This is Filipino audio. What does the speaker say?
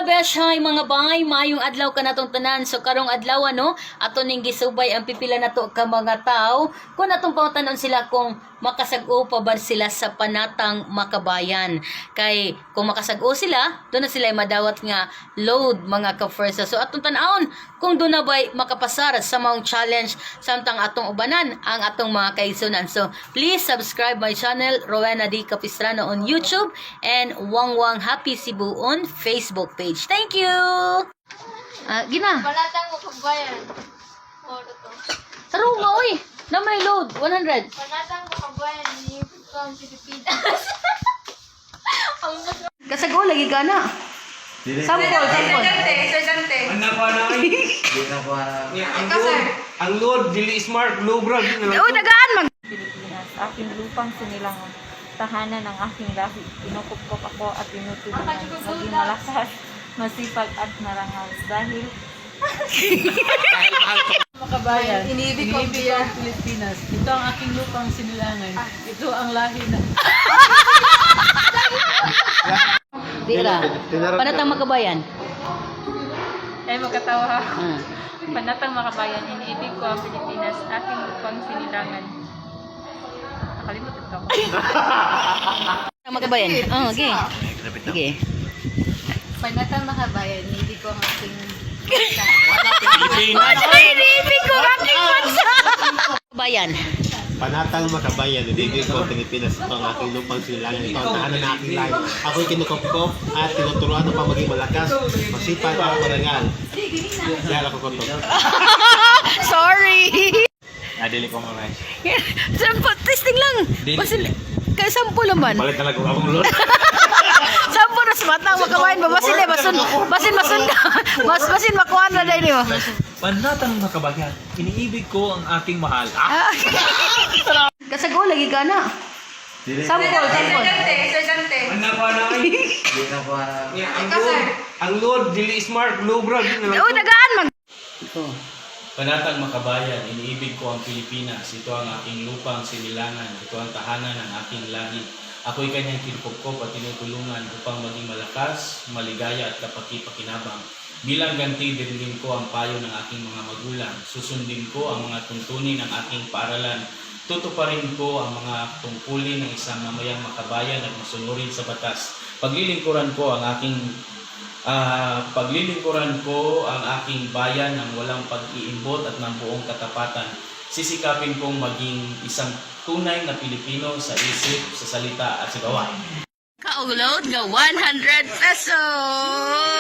mga beshay, mga bay, mayong adlaw ka natong tanan. So karong adlaw ano, ato ning gisubay ang pipila nato ka mga tao. Kung atong pangutanon sila kung makasag-o pa ba sila sa panatang makabayan. Kay kung makasag-o sila, doon na sila madawat nga load mga ka-first. So atong tan-aon kung doon na ba'y makapasar sa maong challenge samtang atong ubanan ang atong mga kaigsunan. So please subscribe my channel, Rowena D. Capistrano on YouTube and Wangwang Happy Cebu on Facebook page. Thank you! Gina. Palatang mo kabayan. Moro to. Sarunga, oy! Naman load, 100. Palatang mo kabayan ni Pang Pilipinas. Ang Kasag-o, lagi ka na. Sample. estudyante. Anak ko na ay. Ang load, dili smart, low brag. Oh, dagaan mag... Pilipinas, aking lupang sinilangan, tahanan ng aking lahi. Pinukupkop ako at tinutulungan, maging malakas, masipag at marangal. Dahil Makabayan, Iniibig ko ang Pilipinas. Ito ang aking lupang sinilangan. Ito ang lahi na... Dira. Panatang makabayan. ay magkatawa ako. Ah. Panatang makabayan, iniibig ko ang Pilipinas, aking lupang sinilangan. Nakalimutan ko ako. Panatang makabayan. Oh, okay. Okay. Panatang makabayan, hindi ko ang aking Iniibig ko ang aking bansa! Makabayan. Panatang makabayan, ibigay ko ang Pilipinas. Ito ang aking lupang sinilangan. Ito ang tahanan ng aking lahi. Ako'y kinukop at tinuturuan upang maging malakas, masipag at marangal. Kaya ako koto. Sorry! Adili ko mga guys. Sample, testing lang. Basin, kaya sample naman. Balik talaga akong load. Sample na sa mata, makabayan ba? Basin makuha na dahil mo. Panatang makabayan, iniibig ko ang aking mahal. Kasag-o, lagi ka na. Sample. estudyante. Anak ko na ay. Ang load, dili smart, low brag. Oh, dagaan mag... Panatang makabayan, iniibig ko ang Pilipinas. Ito ang aking lupang sinilangan. Ito ang tahanan ng aking lahi. Ako'y kanyang kinukupkop at tinutulungan upang maging malakas, maligaya at kapaki-pakinabang. Bilang ganti, dindin ko ang payo ng aking mga magulang. Susundin ko ang mga tuntunin ng aking paaralan. Tutuparin ko ang mga tungkulin ng isang mamayang makabayan at masunurin sa batas. Paglilingkuran ko ang aking bayan ng walang pag-iimbot at ng buong katapatan. Sisikapin kong maging isang tunay na Pilipino sa isip, sa salita at sa gawa. Ka-load nga 100 pesos!